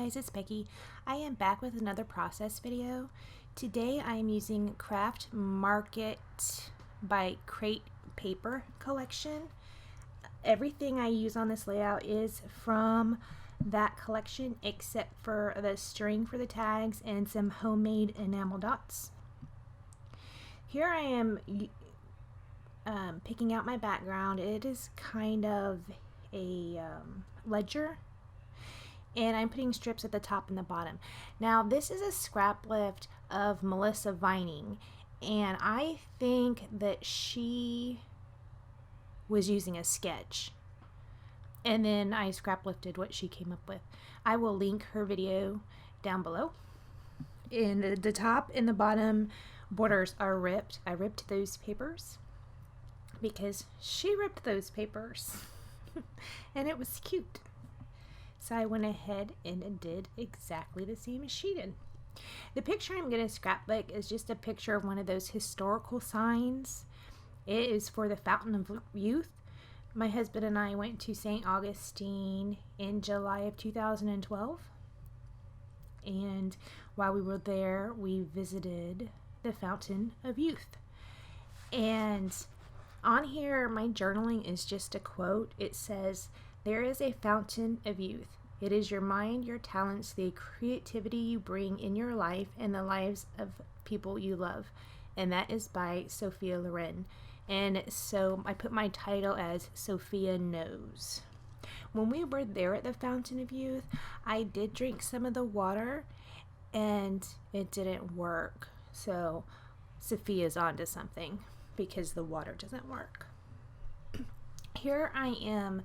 guys, it's Becky. I am back with another process video. Today I am using Craft Market by Crate paper collection. Everything I use on this layout is from that collection except for the string for the tags and some homemade enamel dots. Here I am picking out my background. It is kind of a ledger, and I'm putting strips at the top and the bottom. Now this is a scrap lift of Melissa Vining, and I think that she was using a sketch, and then I scrap lifted what she came up with. I will link her video down below. And the top and the bottom borders are ripped. I ripped those papers because she ripped those papers and it was cute. So I went ahead and did exactly the same as she did. The picture I'm going to scrapbook is just a picture of one of those historical signs. It is for the Fountain of Youth. My husband and I went to St. Augustine in July of 2012. And while we were there, we visited the Fountain of Youth. And on here, my journaling is just a quote. It says, "There is a fountain of youth. It is your mind, your talents, the creativity you bring in your life and the lives of people you love." And that is by Sophia Loren. And so I put my title as Sophia Knows. When we were there at the Fountain of Youth, I did drink some of the water and it didn't work. So Sophia's onto something because the water doesn't work. Here I am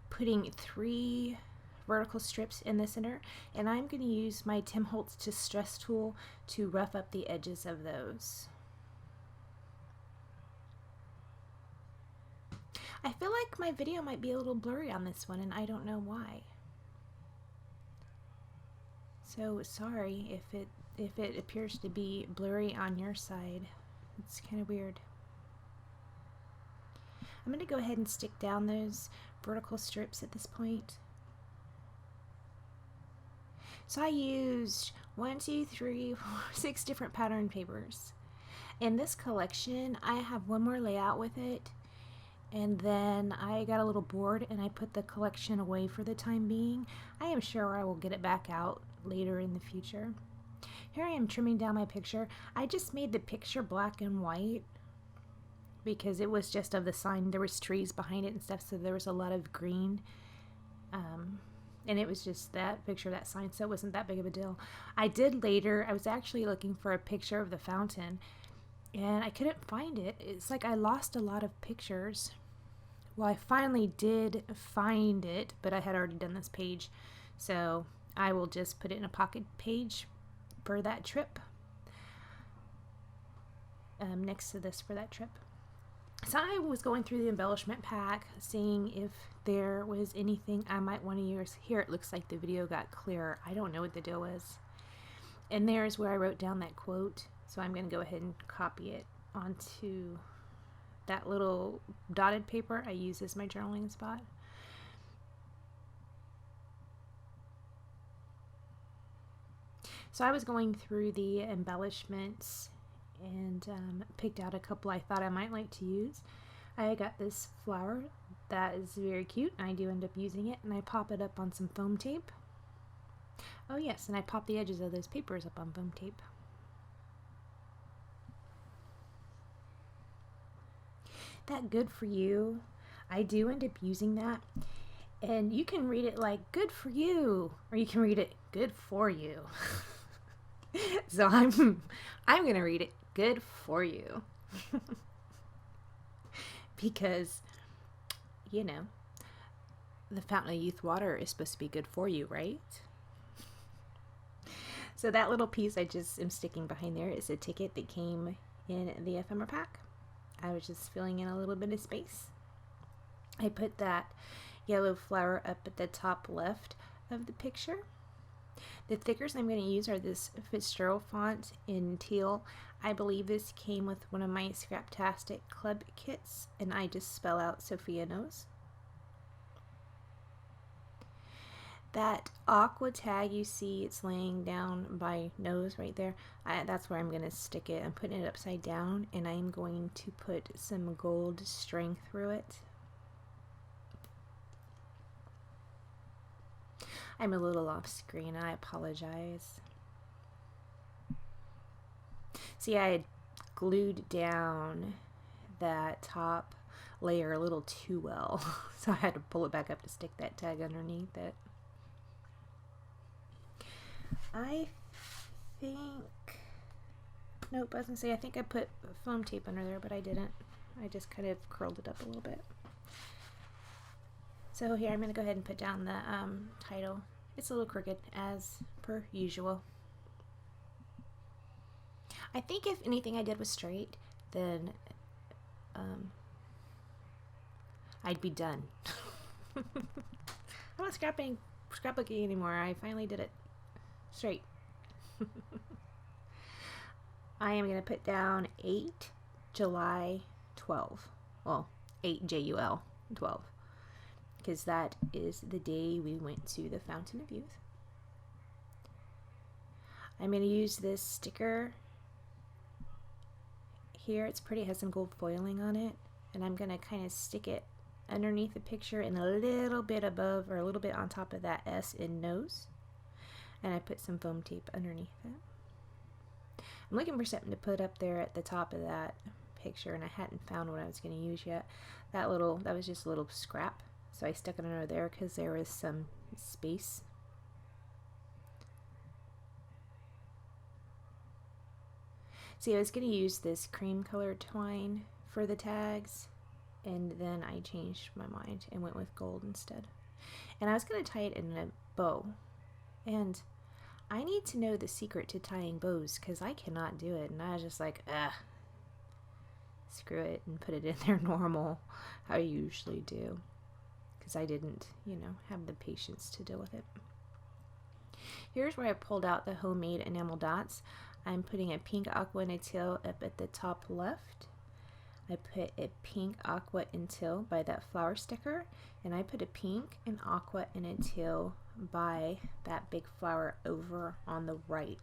putting 3 vertical strips in the center, and I'm going to use my Tim Holtz Distress tool to rough up the edges of those. I feel like my video might be a little blurry on this one, and I don't know why. So sorry if it appears to be blurry on your side. It's kind of weird. I'm going to go ahead and stick down those vertical strips at this point. So I used 1, 2, 3, 4, 6 different pattern papers. In this collection, I have one more layout with it. And then I got a little bored and I put the collection away for the time being. I am sure I will get it back out later in the future. Here I am trimming down my picture. I just made the picture black and white because it was just of the sign. There was trees behind it and stuff, so there was a lot of green. And it was just that picture of that sign, so it wasn't that big of a deal. I did later, I was actually looking for a picture of the fountain, and I couldn't find it. It's like I lost a lot of pictures. Well, I finally did find it, but I had already done this page, so I will just put it in a pocket page for that trip, next to this for that trip. So I was going through the embellishment pack, seeing if there was anything I might want to use. Here it looks like the video got clearer. I don't know what the deal was. And there's where I wrote down that quote, so I'm going to go ahead and copy it onto that little dotted paper I use as my journaling spot. So I was going through the embellishments and picked out a couple I thought I might like to use. I got this flower that is very cute, and I do end up using it, and I pop it up on some foam tape. Oh yes, and I pop the edges of those papers up on foam tape. That "good for you," I do end up using that, and you can read it like "good for you," or you can read it "good for you." So I'm gonna read it "good for you." Because, you know, the Fountain of Youth water is supposed to be good for you, right? So that little piece I just am sticking behind there is a ticket that came in the ephemera pack. I was just filling in a little bit of space. I put that yellow flower up at the top left of the picture. The thickers I'm going to use are this Fitzgerald font in teal. I believe this came with one of my Scraptastic club kits, and I just spell out Sophia Knows. That aqua tag you see, it's laying down by nose right there. That's where I'm going to stick it. I'm putting it upside down, and I'm going to put some gold string through it. I'm a little off screen. I apologize. See, I had glued down that top layer a little too well, so I had to pull it back up to stick that tag underneath it. I think, nope, I was gonna say I think I put foam tape under there, but I didn't. I just kind of curled it up a little bit. So here I'm gonna go ahead and put down the title. It's a little crooked as per usual. I think if anything I did was straight, then I'd be done. I'm not scrapbooking anymore. I finally did it straight. I am going to put down 8 July 12. Well, 8 JUL 12. Because that is the day we went to the Fountain of Youth. I'm going to use this sticker here. It's pretty, it has some gold foiling on it, and I'm going to kind of stick it underneath the picture and a little bit above or a little bit on top of that S in nose, and I put some foam tape underneath it. I'm looking for something to put up there at the top of that picture, and I hadn't found what I was going to use yet. That was just a little scrap, so I stuck it under there because there was some space. See, I was going to use this cream colored twine for the tags, and then I changed my mind and went with gold instead. And I was going to tie it in a bow, and I need to know the secret to tying bows because I cannot do it. And I was just like, screw it, and put it in there normal, how I usually do, because I didn't, have the patience to deal with it. Here's where I pulled out the homemade enamel dots. I'm putting a pink aqua intil up at the top left. I put a pink aqua intil by that flower sticker, and I put a pink and aqua intil by that big flower over on the right.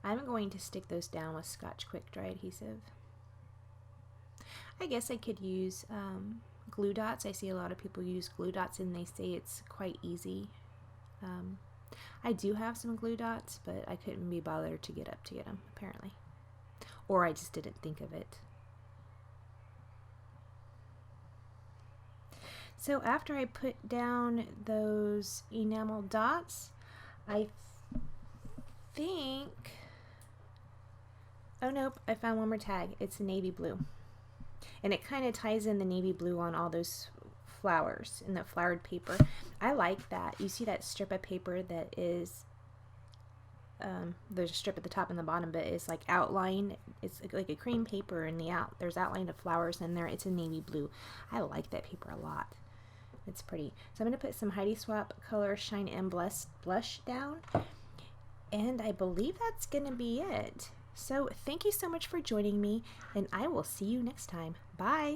I'm going to stick those down with Scotch Quick Dry adhesive. I guess I could use glue dots. I see a lot of people use glue dots and they say it's quite easy. I do have some glue dots, but I couldn't be bothered to get up to get them, apparently. Or I just didn't think of it. So after I put down those enamel dots, I think, oh nope, I found one more tag. It's a navy blue. And it kind of ties in the navy blue on all those flowers in the flowered paper. I like that. You see that strip of paper that is, there's a strip at the top and the bottom, but it's like outlined. It's like a cream paper, and there's outline of flowers in there. It's a navy blue. I like that paper a lot. It's pretty. So I'm going to put some Heidi Swap Color Shine and blush down, and I believe that's going to be it. So thank you so much for joining me, and I will see you next time. Bye!